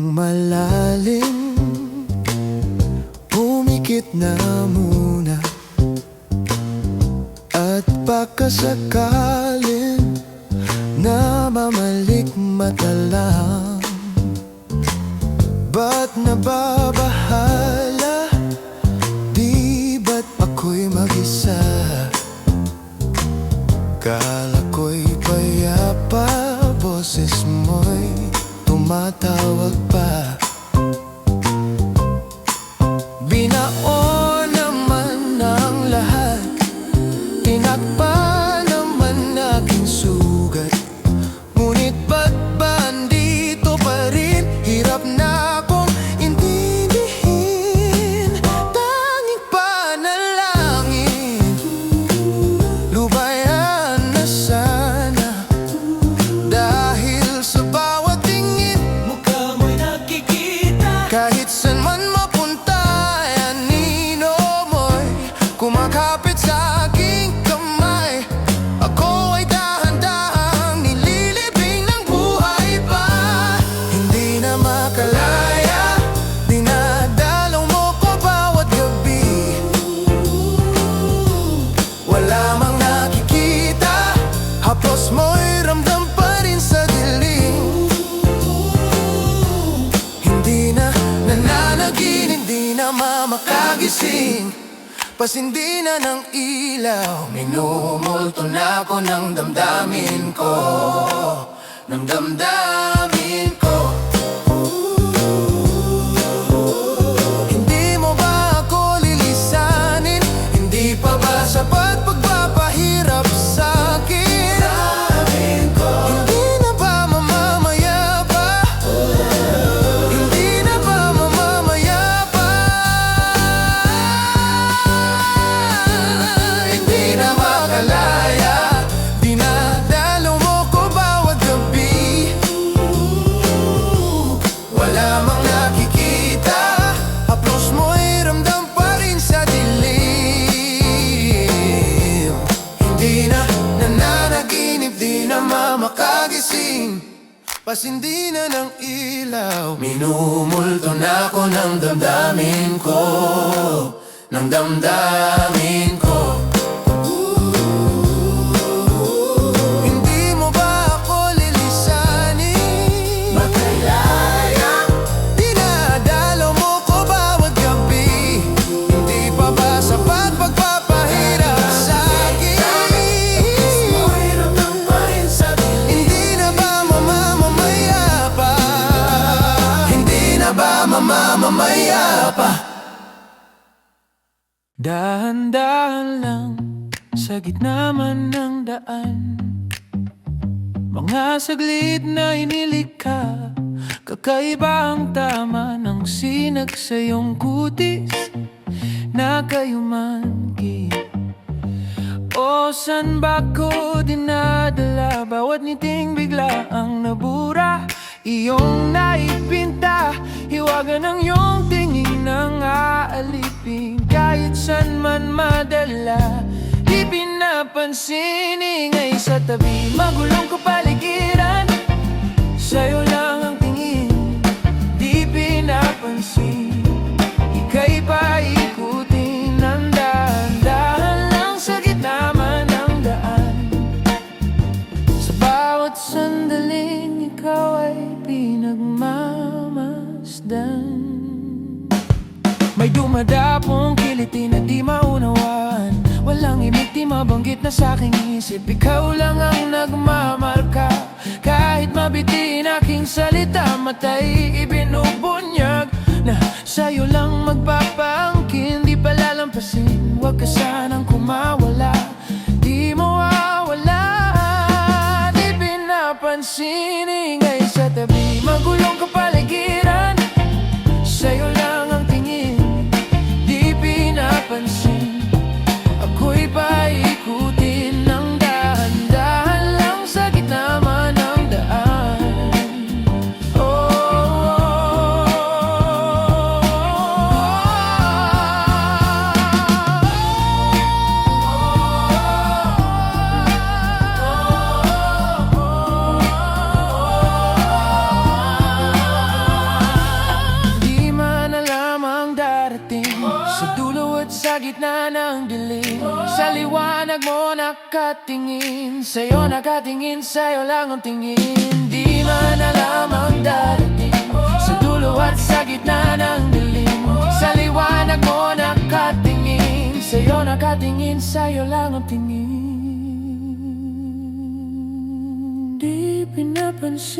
malalim, pumikit na muna. At pagkasakalin na mamalik mata lang, ba't nababahala? Di ba't ako'y mag-isa? Kala ko'y payapa, boses mo'y tumatawag pa. Binaon naman ang lahat, tinakpan naman aking sugat. Ngunit ba't ba andito pa rin? Hirap na akong intindihin. Tanging panalangin, lubayan na sana. Dahil sa bawat tingin, mukha mo'y nakikita. Kahit saan man mapunta, anino mo'y kumakapit sa aking kamay. Ako ay dahan-dahang nililibing ng buhay pa. Hindi na makalaya, dinadalaw mo ko bawat gabi. Wala mang nakikita, haplos mo'y ramdam pa rin sa dilim. Hindi na nananaginip, di na mamakagising. Pasindi na ng ilaw, minumulto na ako ng damdamin ko, ng damdamin ko. Hindi mo ba ako lilisanin? Hindi pa ba sapat pagpapahirap sa'kin? Hindi na ba mamamaya pa? Hindi na ba mamamaya pa? Hindi na makalaya, dinadalaw mo ko bawat gabi. Wala mang nakikita, haplos mo'y ramdam pa rin sa dilim. Hindi na nananaginip, di na mamakagising. Pasindi na ng ilaw, minumulto na ako ng damdamin ko, ng damdamin ko. Hindi mo ba ako lilisanin? Makalaya, dinadalaw mo ko bawat gabi. Hindi pa ba sapat pagpapahirap sa'kin? Hindi na ba mamamaya pa? Hindi na ba mamamaya pa? Dahan-dahan lang sa gitna man ng daan, mga saglit na inilikha. Kakaiba ang tama ng sinag sa iyong kutis na kayumanggi. O san ba ko dinadala? Bawat ngiting bigla ang nabura, iyong naipinta. Hiwaga ng iyong tingin ng aalipin. Kahit san man madala, di pinapansin, ingay sa tabi. Magulong kapaligiran, sa'yo lang ang tingin, di pinapansin. Ika'y paikutin ng dahan-dahan lang sa gitna man ng daan. Sa bawat sandaling ikaw ay pinagmamasdan. May dumadapong kiliti na di maunawaan, walang imik di mabanggit na sa'king isip. Ikaw lang ang nagmamarka, kahit mabitin aking salita. Mata'y ibinubunyag na sa'yo lang magpapaangkin. Di palalampasin, huwag ka sanang kumawala, di mawawala. Di pinapansin, ingay sa tabi. Magulong kapaligiran, sa'yo lang ang tingin, di pinapansin. Ako'y paikutin ng dahan-dahan lang sa gitna man ng daan. Oh, oh, gitna ng dilim. Sa liwanag mo nakatingin, sa'yo nakatingin, sa'yo lang ang tingin. Di man alam ang darating, sa dulo at sa gitna ng dilim. Sa liwanag mo nakatingin, sa'yo nakatingin, sa'yo lang ang tingin. Di pinapansin,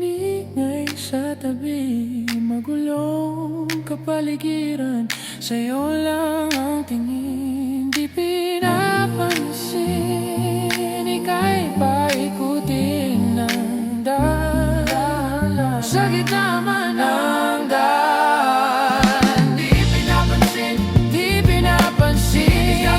ingay sa tabi, magulong kapaligiran, sa'yo lang ang tingin. Di pinapansin, ika'y paikutin ng daan, sa gitna man ng daan. Di pinapansin, di pinapansin,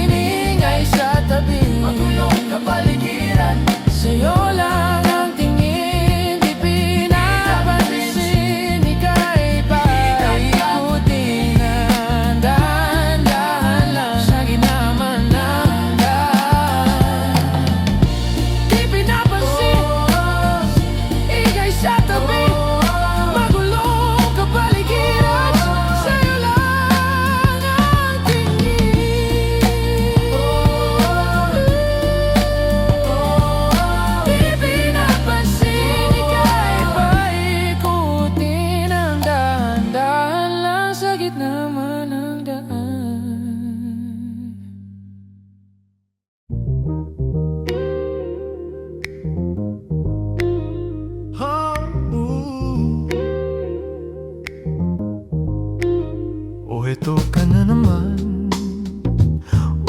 ingay sa tabi, magulong kapaligiran, sa'yo lang ang tingin. Di pinapansin, ika'y paikutin ng dahan-dahan lang, sa gitna man ng daan. Di pinapansin, ingay sa tabi, magulong kapaligiran, sa'yo lang ang tingin. Di pinapansin, ika'y paikutin ng dahan-dahan lang, sa gitna man ng daan. Oh, eto ka na naman,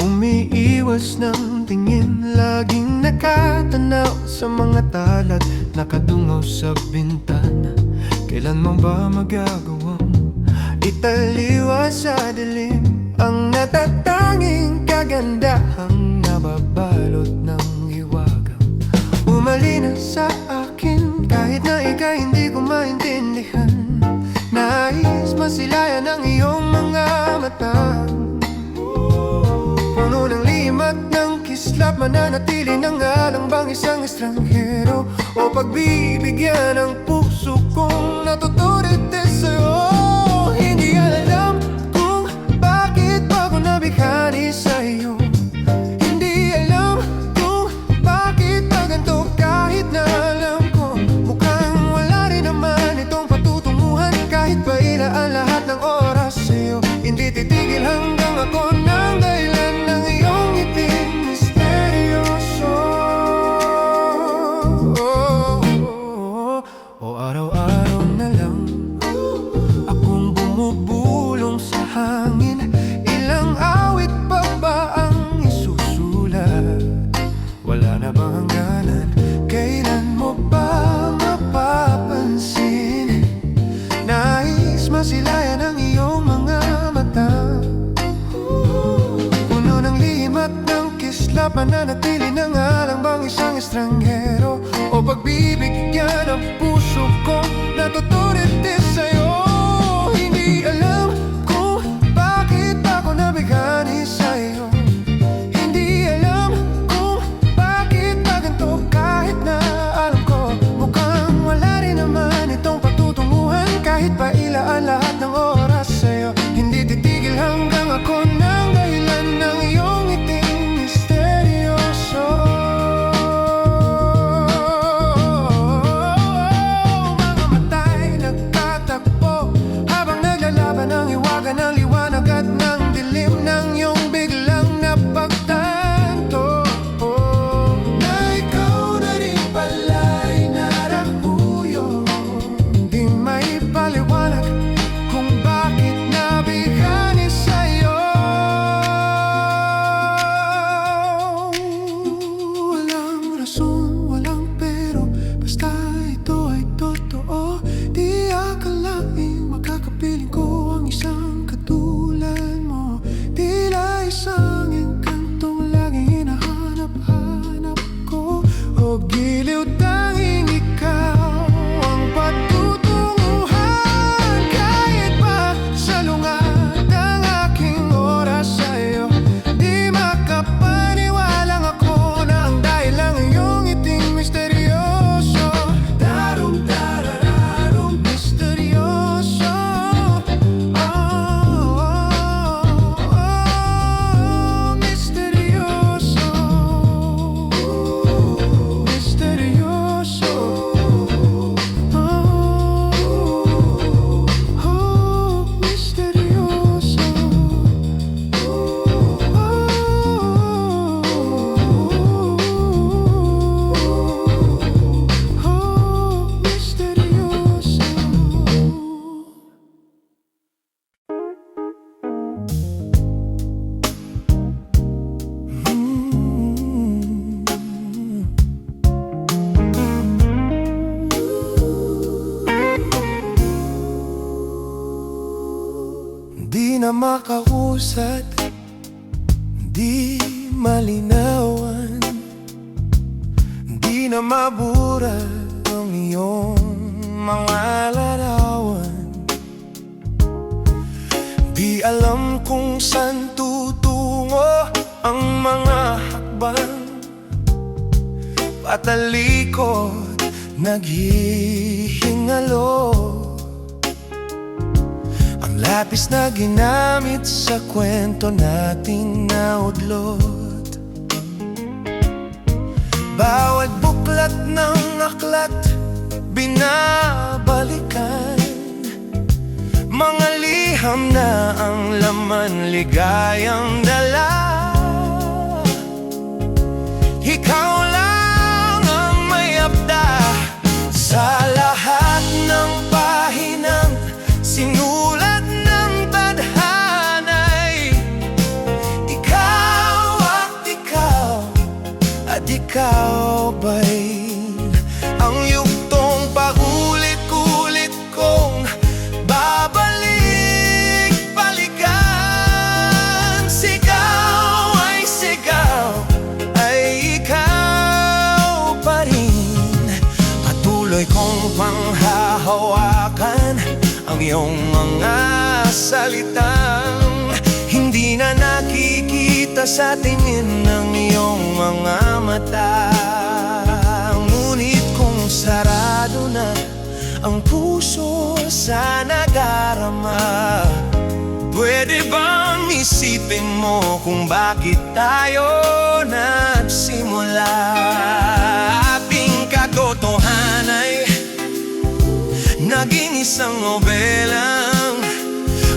umiiwas ng tingin, laging nakatanaw sa mga talat, nakadungaw sa bintana. Kailan mo ba magagawang italiwas sa dilim ang natatanging kagandahang nababalot ng hiwagang umalina sa akin, kahit na ika'y hindi ko maintindihan. Nais masilayan ang iyong mga mata, puno ng limat ng kislap, mananatili ng alangbang isang estranghero, o pagbibigyan ng puso kong natuturit sa'yo. Hindi alam kung bakit ako nabighani sa'yo, hindi alam kung bakit pa ganito, kahit na alam ko mukhang wala rin naman itong patutunguhan. Kahit pa ilaan lahat ng oras sa'yo, hindi titigil hanggang ako ng dahilan ng iyong ngiting misteryoso. O araw-araw na lang akong bumubulong sa hangin, ilang awit pa ba ang isusulat? Wala na bang hangganan? Kailan mo ba mapapansin? Nais masilayan ang iyong mga mata, puno ng limat ng kislap, mananatili ng alangbang isang estranghero, o pagbibigyan ng puso kong natuturit sa'yo. Hindi alam kung bakit ako nabighani sa'yo, hindi alam kung bakit pa ganito, kahit na alam ko mukhang wala rin naman itong patutunguhan. Kahit pa ilaan lahat ng oras sa'yo, hindi titigil hanggang ako ng dahilan ng iyong ngiting misteryoso. Di na makausad, di malinawan, di na mabura ang iyong mga larawan. Di alam kung saan tutungo ang mga hakbang, patalikod, naghihingalo. Ang lapis na ginamit sa kwento nating naudlot, bawat buklat ng aklat binabalikan. Mga liham na ang laman, ligayang dala. Ikaw lang ang may abda sa lahat ng pahinang sinulat ng tadhanay. Ikaw at ikaw ba'y ang yugtong paulit-ulit kong babalik balikan. Sigaw ay ikaw pa rin. Patuloy kong panghahawakan ang iyong mga salitang hindi na nakikita sa tingin ng iyong mga mata. Ngunit kung sarado na ang puso sa nadarama, pwede bang isipin mo kung bakit tayo nagsimula? Ating katotohanan ay naging isang nobelang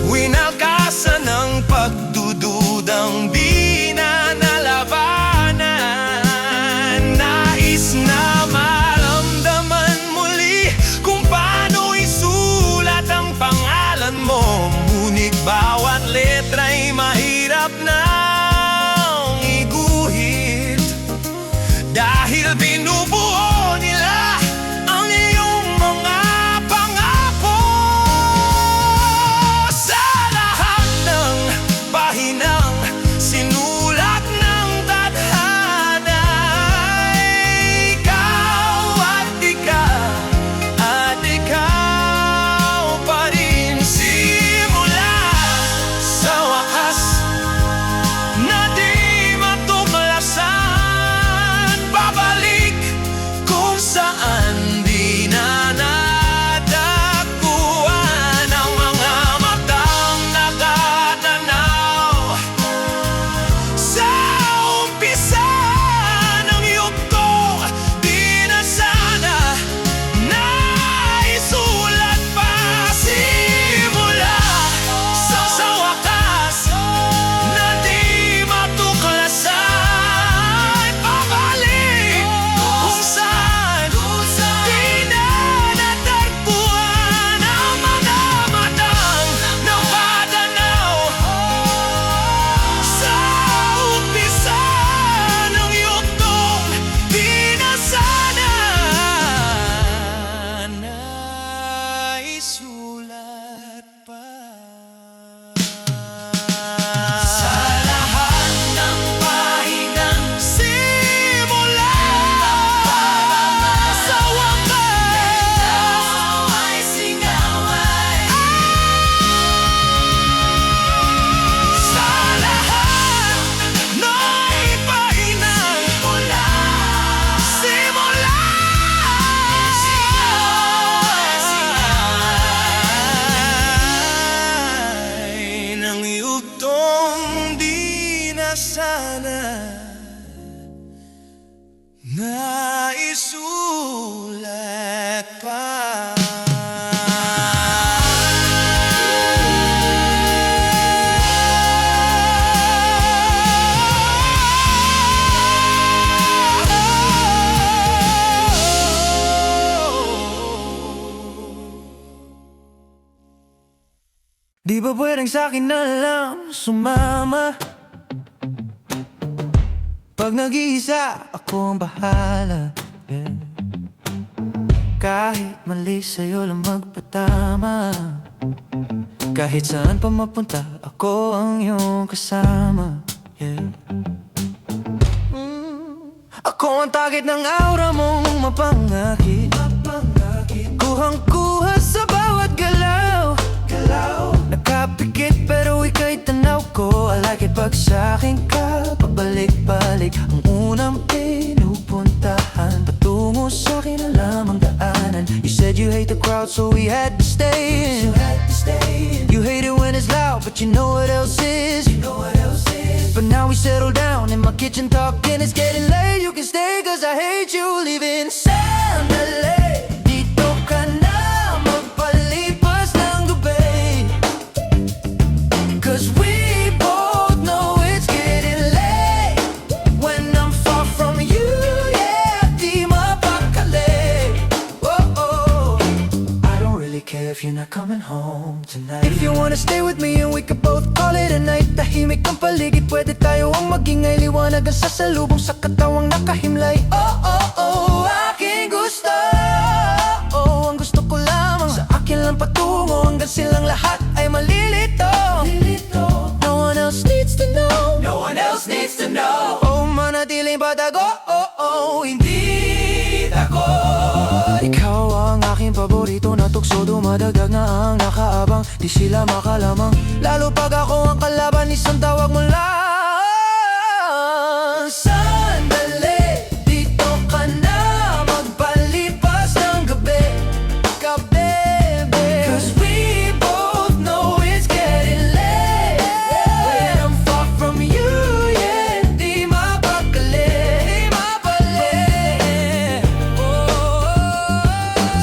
winalkasan ng pagdududang di na nalabanan. Nais na maramdaman muli kung paano isulat ang pangalan mo, ngunit bawat letra'y mahirap nang iguhit, dahil binubuo nila ang iyong mga pangako. Sa lahat ng pahinang sinulat ng tadhana, ikaw pa rin. Simula sa wakas na di matuklasan, babalik kung saan di na natagpuan ang mga matang nakatanaw. Sa umpisa ng yugto, di na sana naisulat pa. Simula sa wakas na di matuklasan, babalik kung saan di na natagpuan ang mga matang nakatanaw. Sa umpisa ng yugto, di na sana naisulat pa. Sa lahat ng pahinang simula sa wakas ay singaway. Sa lahat ng pahinang simula ay ng yugtong di na sana naisulat pa. Di ba pwedeng sa'kin na lang sumama? Pag nag-iisa, ako ang bahala, yeah. Kahit mali sa'yo lang magpatama, Kahit saan pa mapunta, ako ang iyong kasama, yeah. Ako ang target ng aura mong mapangakit, kuhang-kuha sa bawat galaw. Nakapikit pero ika'y tanaw ko. I like it pag sa'kin ka pabalik-balik. Ang unang pinupuntahan patungo sa'kin na lamang daanan. You said you hate the crowd so we had to stay in. You hate it when it's loud but you know what else is. But now we settle down in my kitchen talking. It's getting late, you can stay cause I hate you leaving. Sandali, dito ka na magpalipas ng gabi. Cause we both know it's getting late when I'm far from you, yeah. Di mapakali. Oh, I don't really care if you're not coming home tonight. If you wanna stay with me and we could both call it a night. Tahimik ang paligid, pwede tayo ang magingay. Liwanag ang sasalubong sa katawang nakahimlay. Oh, aking gusto. Oh, ang gusto ko lamang sa akin lang patungo hanggang silang lahat ay malilito. No one else needs to know. No one else needs to know. Oh, manatiling patago. Hindi takot. Ikaw ang aking paborito na tukso. Dumadagdag na ang nakaabang. Di sila makalamang. Lalo pag ako ang kalaban, isang tawag mo lang. Sandali, dito ka na magpalipas ng gabi. Cause we both know it's getting late when I'm far from you, yeah. Di mapakali.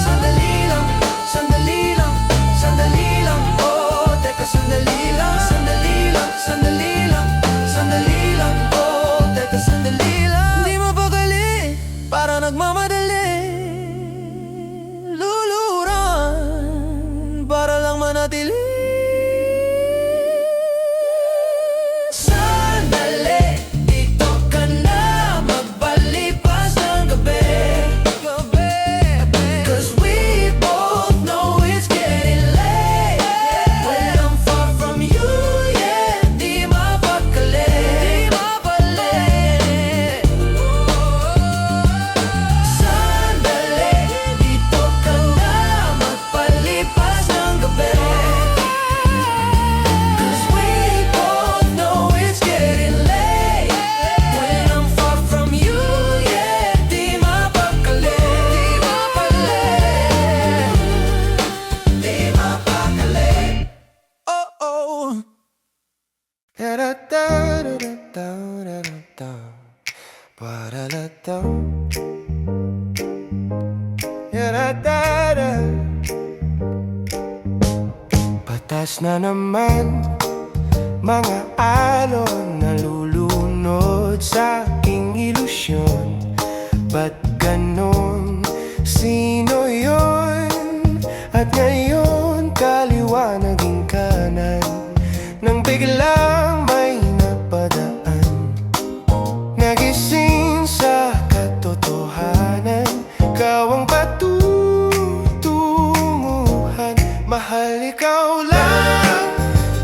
Sandali lang, sandali lang, sandali lang. Oh, teka sandali lang, sandali lang, sandali lang, sandali lang. Oh, teka sandali lang. Di mapakali, para nagmamadali. Luluran, para lang manatili. Sandali, dito ka na magpalipas ng gabi. Cause we both know it's getting late when I'm far from you, yeah. Di mapakali. Sandali, dito ka na magpalipas ng gabi. Cause we both know it's getting late when I'm far from you, yeah. Di mapakali. Di mapakali. Oh. Da-da-da-da-da-da-da-da. Ba-da-da-da. Da-da-da-da. Patas na naman mga alon nalulunod sa aking ilusyon. Ba't ganon? Sino yun? At ngayon kaliwa naging kanan nang biglang may napadaan. Nagising sa katotohanan, ikaw ang patutunguhan. Mahal, ikaw lang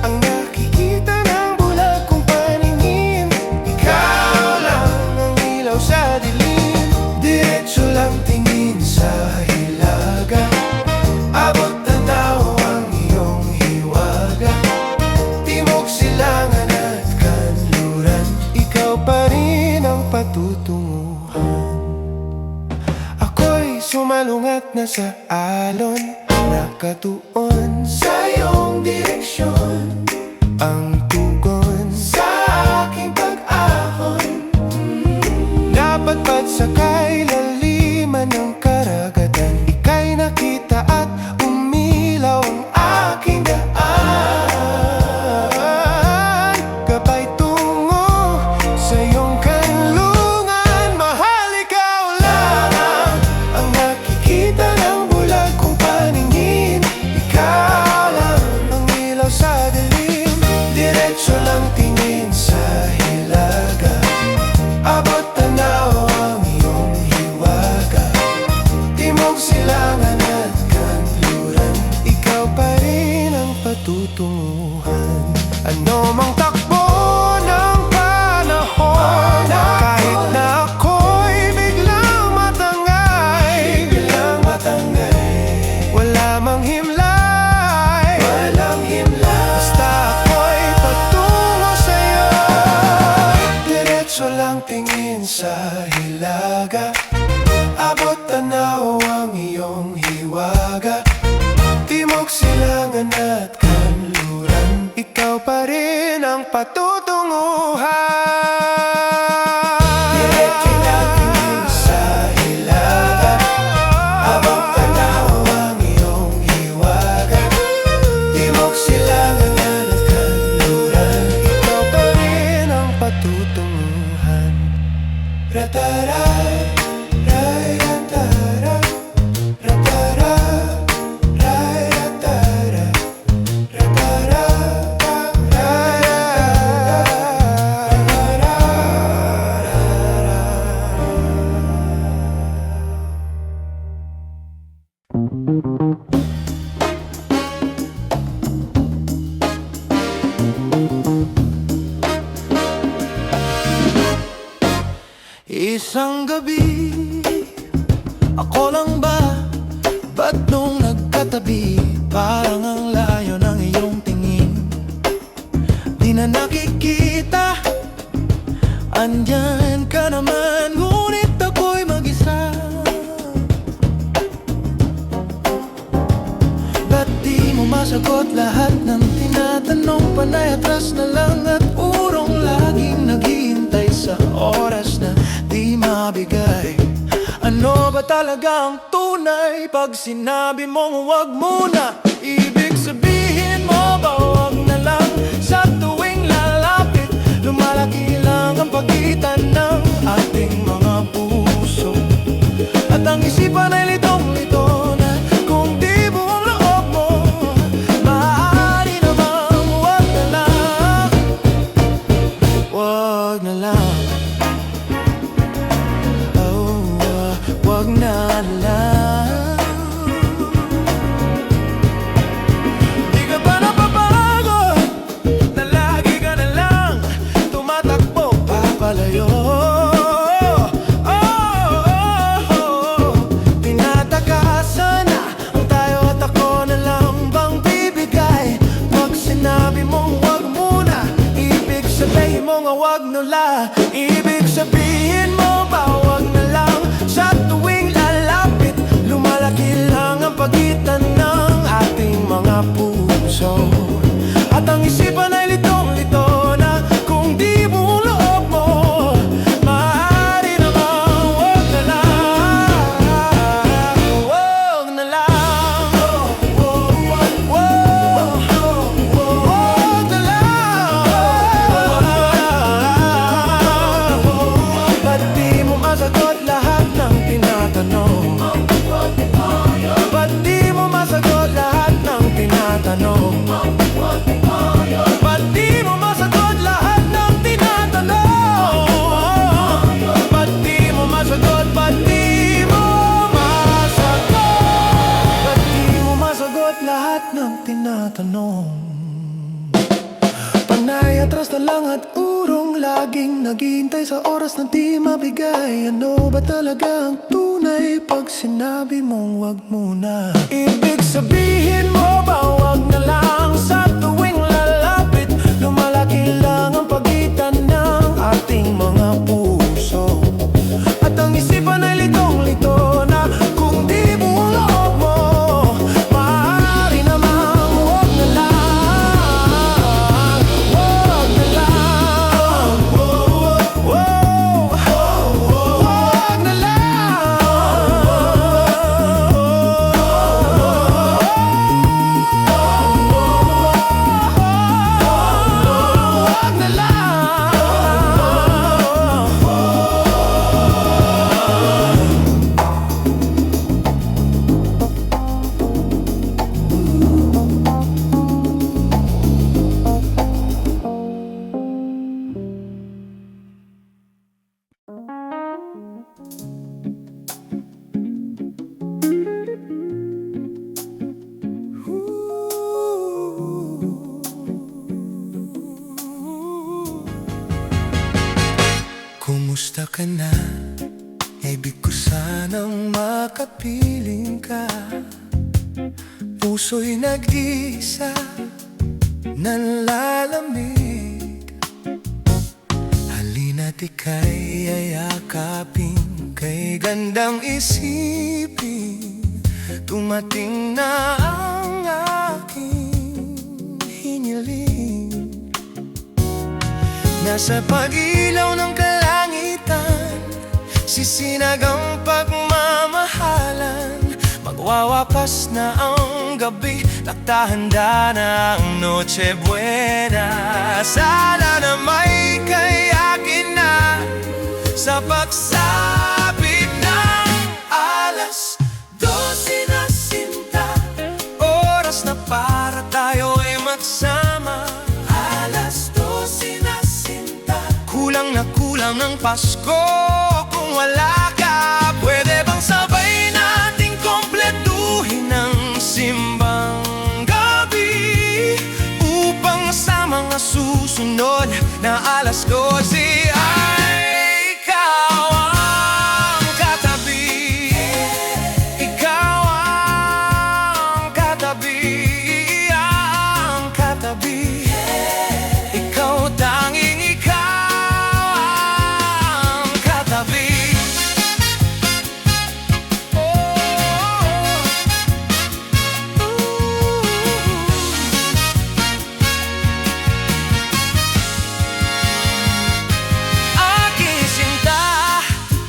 ang nakikita ng bulag kong paningin. Ikaw lang ang ilaw sa dilim. Diretso lang tingin sa hilaga, abot tanaw ang iyong hiwaga. Timog, silangan at kanluran, ikaw pa rin ang patutunguhan. Ako'y sumalungat na sa alon, nakatuon sa iyong direksyon. Ang tugon sa aking pag-ahon, napadpad sa kailaliman ng karagatan. Ika'y nakita at umilaw ang aking daan. Gabay tungo sa iyong kanlungan. Mahal, ikaw lang ang nakikita ng bulag kong paningin. Ikaw lang ang ilaw sa dilim. patutunguhan. Ano mang takbo ng panahon, kahit na ako'y biglang matangay, wala mang himlay, basta ako'y patungo sa'yo. Diretso lang tingin sa hilaga, abot tanaw ang iyong hiwaga. Timog, silangan at kanluran, ikaw pa rin ang patutunguhan. Diretso lang tingin sa hilaga, abot tanaw ang iyong hiwaga. Timog, silangan at kanluran, ikaw pa rin ang patutunguhan. Ratara, rayatara, ratara, rayatara, ratara, isang gabi, ako lang ba? Ba't nung nagkatabi, parang ang layo ng iyong tingin? Di na nakikita, andyan ka naman, ngunit ako'y mag-isa. Ba't di mo masagot lahat ng tinatanong? Panay atras na lang at urong laging naghihintay sa oras na di mabigay. Ano ba talaga ang tunay pag sinabi mong huwag muna? Ibig sabihin mo ba huwag na lang? Sa tuwing lalapit, lumalaki lang ang pagitan ng ating mga puso, at ang isipan ay litong-lito na kung di buong loob mo, maaari namang huwag na lang. Huwag na lang. Wag na lang. Di ka ba napapagod na lagi ka na lang tumatakbo papalayo? Tinatakasan na ang tayo at ako na lang bang bibigay? Pag sinabi mong wag muna, ibig sabihin mo nga wag na lang. Ibig sabihin mo ba wag na lang? Sa tuwing lalapit, lumalaki lang ang pagitan ng ating mga puso, at ang isipan ay litong-lito na kung di buong loob mo, maaari namang huwag na lang. Huwag na lang. Huwag na lang. Ba't di mo masagot lahat ng tinatanong? Ba't di mo masagot lahat ng tinatanong? Ba't di mo masagot lahat ng tinatanong? Ba't di mo masagot? Ba't di mo masagot? Ba't di mo masagot lahat ng tinatanong? Panay atras na lang at urong laging naghihintay sa oras na di mabigay. Ano ba talaga ang tunay pag sinabi mong wag muna? Ibig sabihin mo ba wag na lang? Sa tuwing lalapit, lumalaki lang ang pagitan ng ating mga puso, at ang isipan ay litong-lito na kung di buong loob mo, maaari namang huwag na lang. Huwag na lang. Huwag na lang. ka na, ibig ko sanang makapiling ka. Puso'y nag-iisa, nanlalamig. Halina't ika'y yayakapin, kay gandang isipin. Dumating na ang aking hiniling. Nasa pag-ilaw ng kalangitan, sisinag ang pagmamahalan. Magwawakas na ang gabi, naghahanda na ang Noche Buena. Sana na may kayakin na sa pagsapit ng alas 12 na sinta. Oras na para tayo ay magsama. Alas 12 na sinta. Kulang na kulang ang Pasko kung wala ka. Pwede bang sabay nating kompletuhin ang simbang gabi, upang sa mga susunod na alas 12 ay ikaw ang katabi. Ikaw ang katabi, ang katabi. Ikaw, tanging ikaw ang katabi. Aking sinta,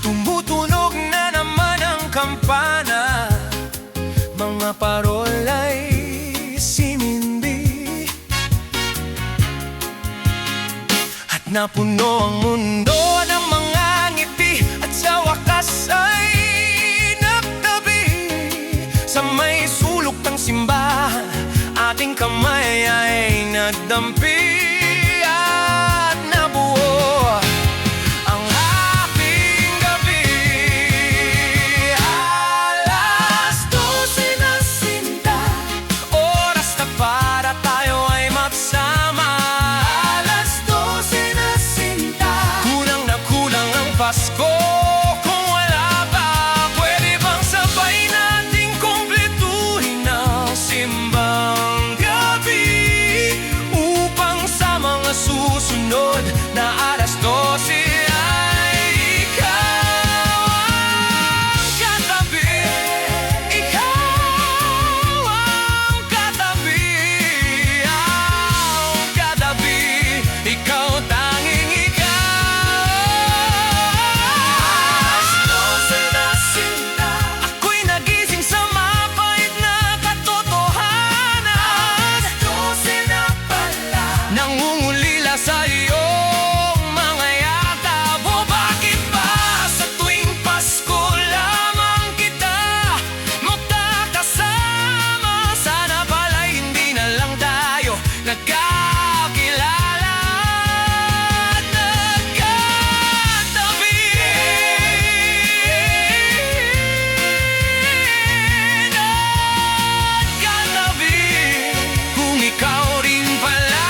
tumutunog na naman ang kampana. Mga parola'y sinindi, at napuno ang mundo ng mga ngiti. At sa wakas ay nagtabi sa may sulok ng simbahan. Ating kamay ay nagdampi at nabuo ang ating gabi. Alas 12 na sinta, oras na para tayo ay magsama. Alas 12 na sinta, kulang na kulang ang Pasko kung wala ba. Pwede bang sabay nating kompletuhin ang simbang gabi, upang sa mga susunod na alas 12 ay ikaw ang katabi. Ikaw ang katabi, ang katabi. Ikaw, tanging ikaw. Alas 12 na sinta, ako'y nagising sa mapait na katotohanan. Alas 12 na pala, nangungulila sa iyong mga yakap. O bakit ba sa tuwing Pasko lamang kita magkakasama? Sana pala'y hindi na lang tayo nagkakilala at nagkatabi. Nagkatabi, kung ikaw rin pala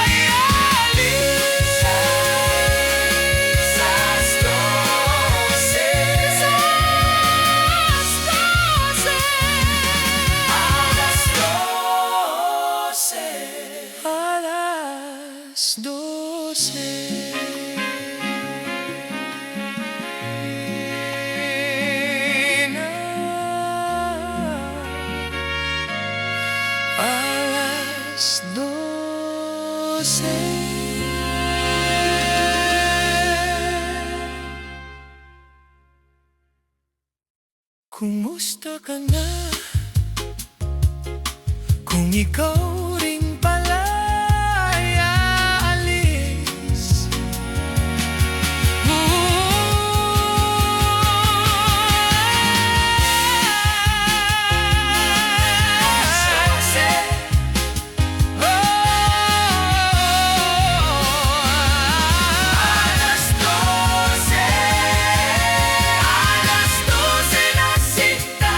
ay alis. Alas 12, alas 12, alas 12. Alas 12. Kumusta ka na? Kung ikaw rin pala ay aalis. Alas 12, alas 12 na sinta.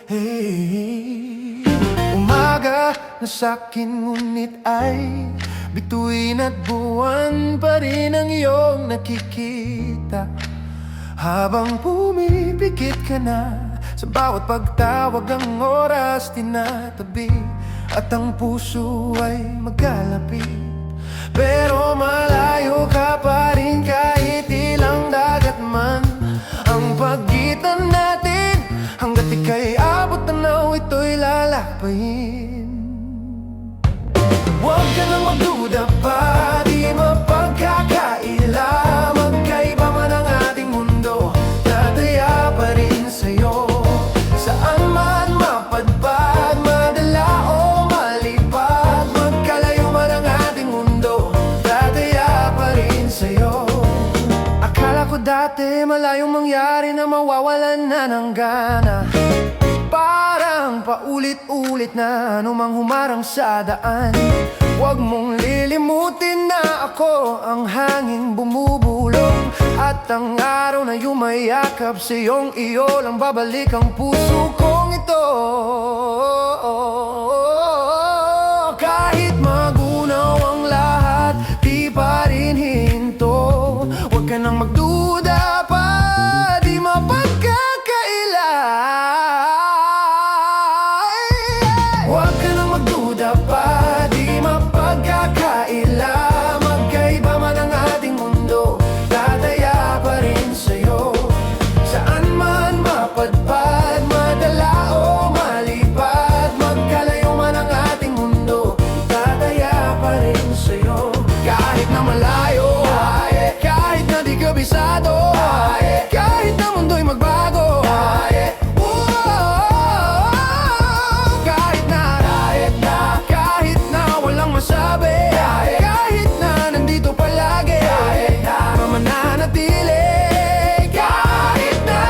hey. Umaga na sa'kin ngunit ay bituin at buwan pa rin ang iyong nakikita. Habang pumipikit ka na sa bawat pagtawag, ang oras tinatabi at ang puso ay magkalapit. Pero malayo ka pa rin kahit ilang dagat man ang pagitan natin. Hanggat ika'y abot tanaw, ito'y lalakbayin. Huwag ka nang magduda pa, di mapagkakaila. Magkaiba man ang ating mundo, tataya pa rin sa'yo. Saan man mapadpad, madala o malipad, magkalayo man ang ating mundo, tataya pa rin sa'yo. Akala ko dati malayong mangyari na mawawalan na ng gana. Parang paulit-ulit na anumang humarang sa daan. Huwag mong lilimutin na ako ang hanging bumubulong, at ang araw na yumayakap sa iyong iyo lang babalik ang puso kong ito. Kahit magunaw ang lahat, di pa rin hinto. Huwag ka nang magduda pa, di mapagkakaila. Huwag ka nang magduda pa, di mapagkakaila. Magkaiba man ang ating mundo, tataya pa rin sa'yo. Saan man mapadpad, madala o malipad, magkalayo man ang ating mundo, tataya pa rin sa'yo. Kahit na malayo, kahit na di kabisado, kahit na mundo'y magbago, kahit na walang masabi, kahit na nandito palagi, mamananatili, kahit na.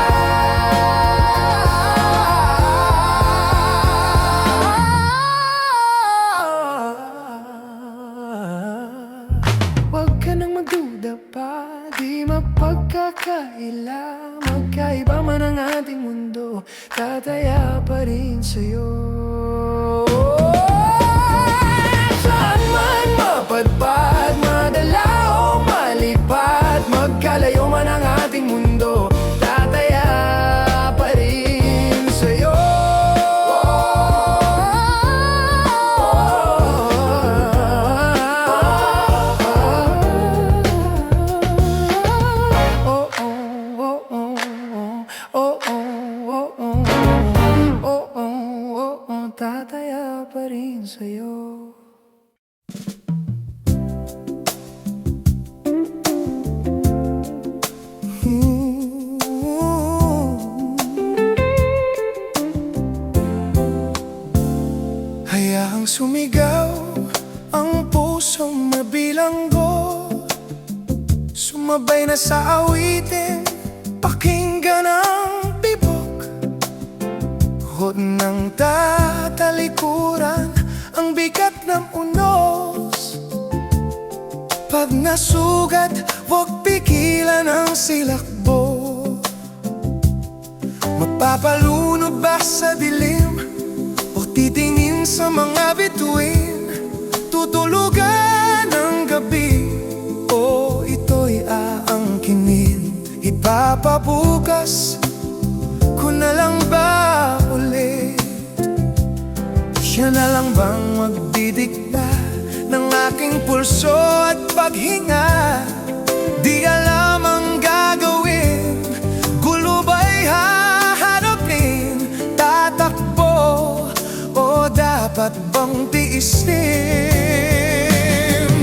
Huwag ka nang magduda pa, di mapagkakaila. Magkaiba man ang ating mundo, tataya pa rin sa'yo. Saan man mapadpad, madala o malipad, magkalayo man ang ating mundo, tataya pa rin sa'yo. Tataya pa rin sa'yo. Hayaang sumigaw ang pusong mabilanggo, sumabay na sa awitin, pakinggan ang tibok. Huwag nang tatalikuran ang bigat ng unos. Pag nasugat, huwag pigilan ang silakbo. Mapapalunod ba sa dilim o titingin sa mga bituin? Tutulugan ang gabi o ito'y aangkinin? Ipapabukas ko na lang ba ulit? Siya na lang bang magdidikta ng aking pulso at paghinga? Di alam ang gagawin, gulo ba'y haharapin? Tatakbo o dapat bang tiisin?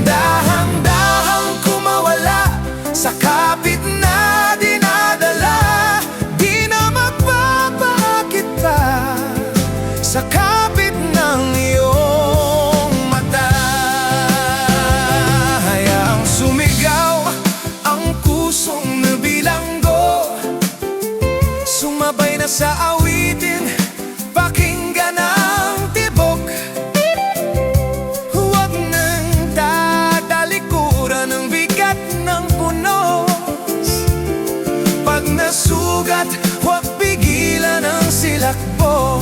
Dahang-dahang kumawala sa kapit na dinadala, di na magpapakit pa sa kapit ng iyong mata. Hayaang sumigaw ang kusong nabilanggo, sumabay na sa awitin, pakinggan ang tibok. Huwag nang tatalikuran ang bigat ng punos. Pag nasugat, huwag pigilan ang silakbo.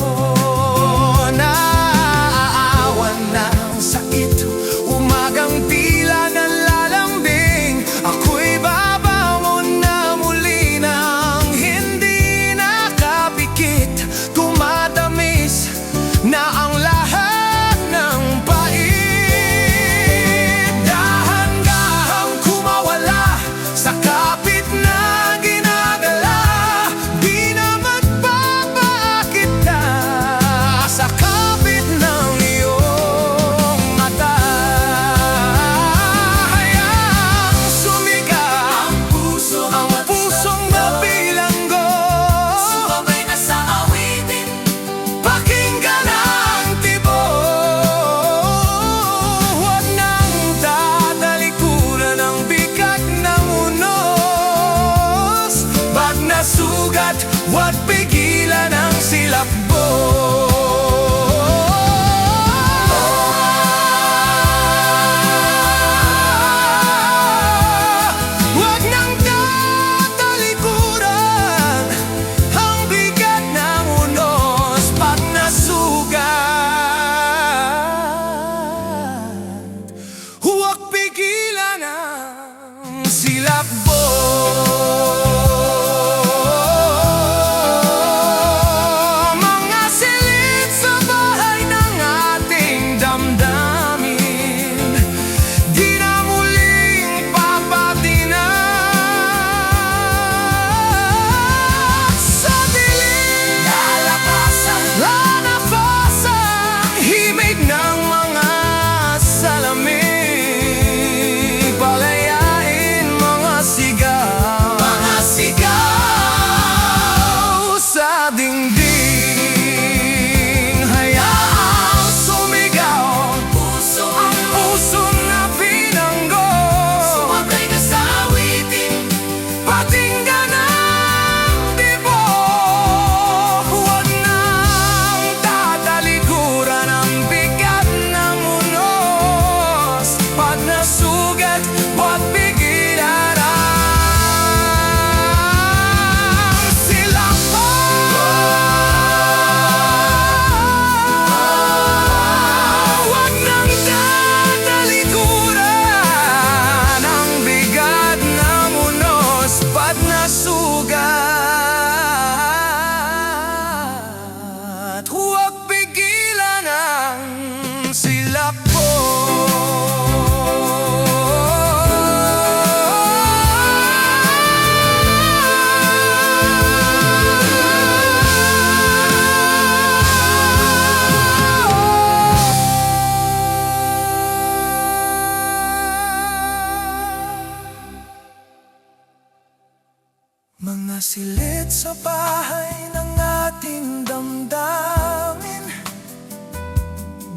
silid sa bahay ng ating damdamin,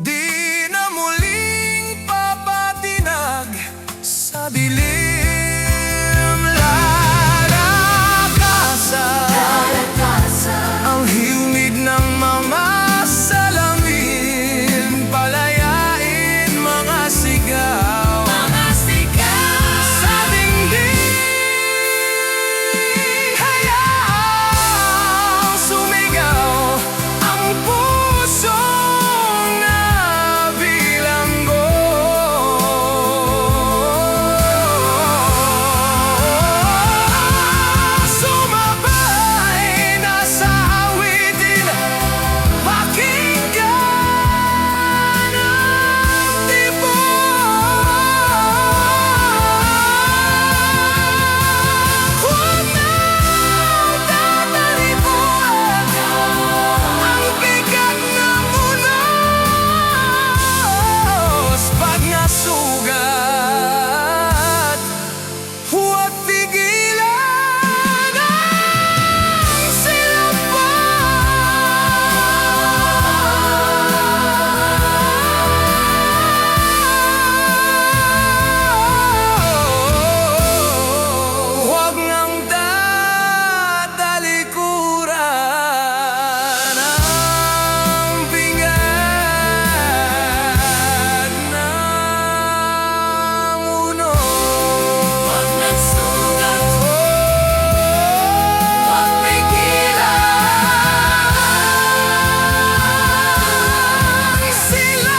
di na muling papatinag sa dilim. Larakasan ang hilig ng mga salamin, palayain mga sigaw sa dingding. Hayaang sumigaw ang pusong nabilanggo. Sumabay na sa awitin, pakinggan ang tibok. Huwag nang tatalikuran ang bigat ng unos. Pag nasugat, huwag pigilan ang silaban. Huwag nang tatalikuran ang bigat ng unos. Pag nagsugat, huwag pigilan ang silaban.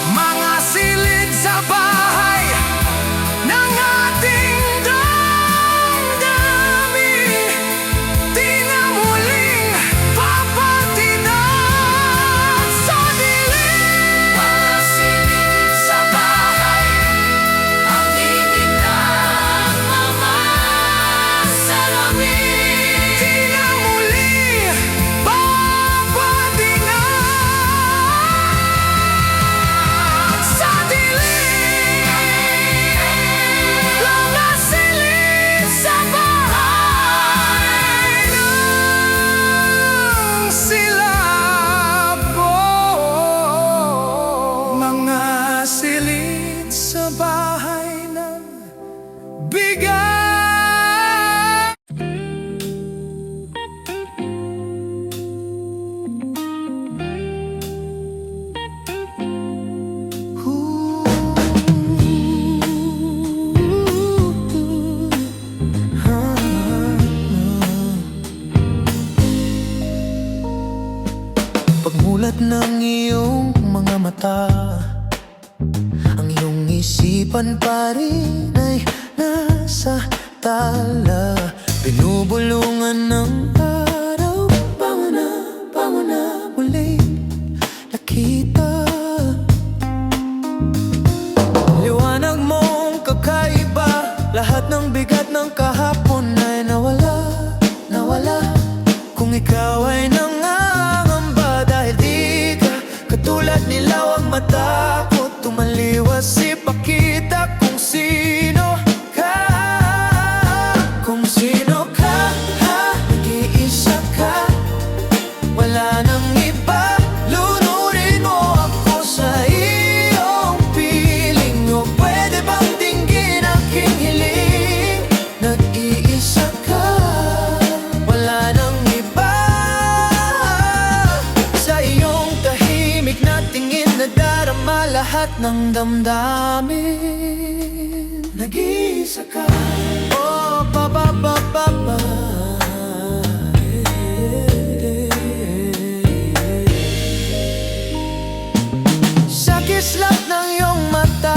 Mga silid sa bahay ng ating damdamin, di na muling papatinag sa dilim. Mga silid sa bahay, ang tinig ng mga salamin, di na muling papatinag sa dilim. Mga silid sa bahay ng silabo. Mga silid sa bahay ng bigat. Pagmulat ng iyong mga mata, ang iyong isipan pa rin ay nasa tala. Binubulungan ng araw, bango na muling nakita. Liwanag mong kakaiba, lahat ng bigat ng kahapon ay nawala. Kung ikaw ay nangangamba dahil di ka katulad nila, huwag matakot tumaliwas, ipakita kung sino ka. Kung sino ka, nag-iisa ka, wala nang iba. Lunurin mo ako sa iyong piling, o pwede bang dinggin aking hiling? Nag-iisa ka, wala nang iba. Sa iyong tahimik na tingin, nadarama lahat ng damdamin. Nag-iisa ka, oh, ba. Sa kislap ng iyong mata,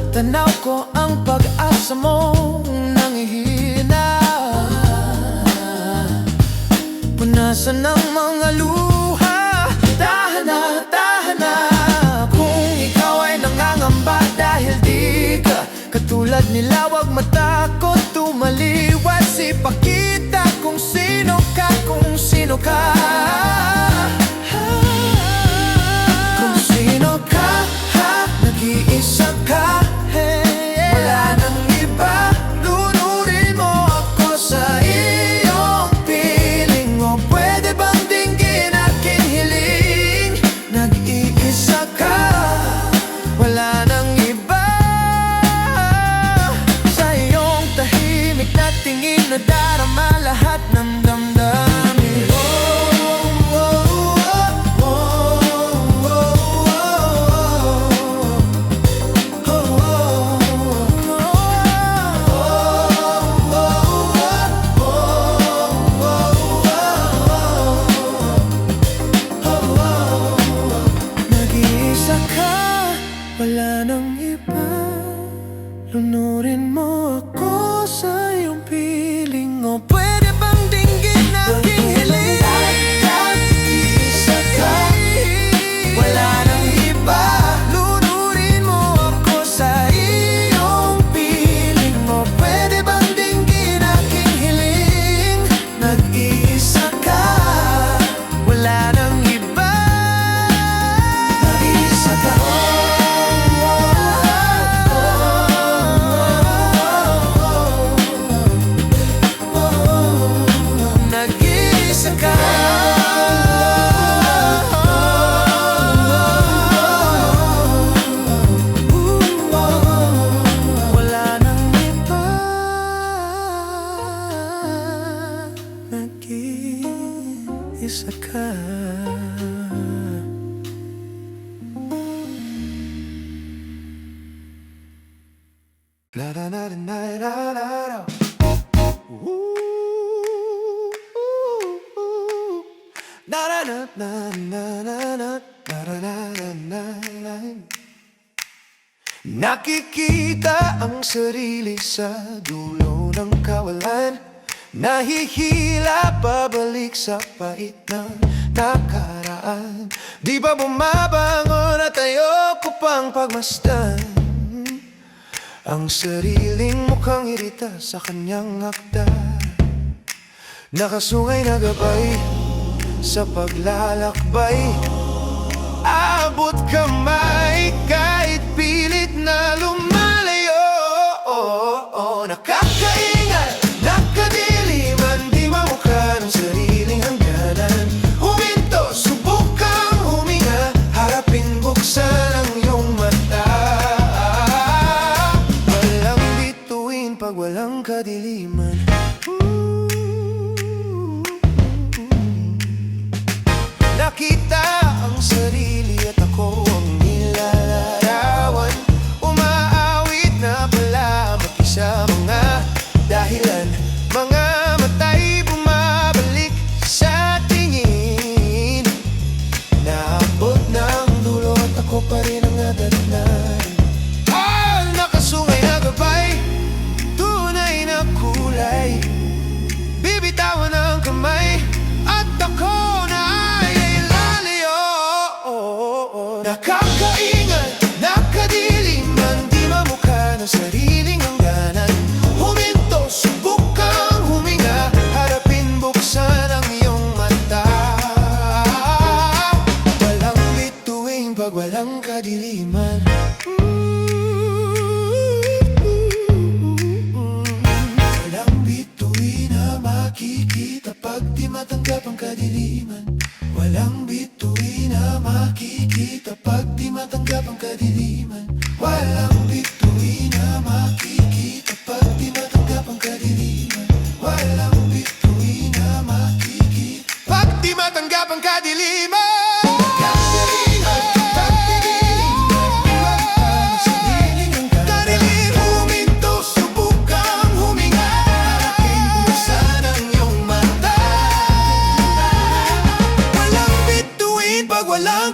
tanaw ko ang pag-asa mong nanghihina. Punasan ng mga luha, tahan na. Kung ikaw ay nangangamba dahil di ka katulad nila, huwag matakot tumaliwas, ipakita kung sino ka. Kung sino nadarama lahat ng damdamin. Nag-iisa ka, wala nang iba. Lunurin mo ako sa iyong piling. O pwede bang dinggin aking hiling? Nag-iisa ka, wala nang iba. Lunurin mo ako sa iyong piling. O pwede bang dinggin aking hiling? Nag-iisa ka, wala nang iba. Nag-iisa ka. Nag-iisa ka. Wala nang iba. Nag-iisa ka. La la la la la la la. Na na na na na na na na na na na. Nakikita ang sarili sa dulo ng kawalan. Nahihila pabalik sa pait ng nakaraan. Di ba bumabangon at ayoko pang pagmasdan ang sariling mukhang irita sa kanyang akda. Nakasungay na gabay sa paglalakbay, abot kamay kahit pilit na lumalayo. Nakakaingal, nakadiliman, di mamukha ng sariling hangganan. Huminto, subukang huminga, harapin, buksan ang iyong mata. Walang bituin pag walang kadiliman. Nakita ang sarili at ako ang nilalarawan. Umaawit na pala mag-isa, mga dahilan, mga matay bumabalik sa tingin. Naabot ng dulo at ako pa rin ang nadatnan. Nakasungay na gabay, tunay na kulay. Bibitawan ang kamay at ako na nakakaingal, nakadiliman, di mamukha ng sariling hangganan. Huminto, subukang huminga, harapin, buksan ang iyong mata. Walang bituin pag walang kadiliman. Walang bituin na makikita pag di matanggap ang kadiliman. Walang bituin na makikita pag di matanggap ang kadiliman. Walang bituin na makikita pag di matanggap ang kadiliman. Walang bituin na makikita pag di matanggap ang kadiliman. Walang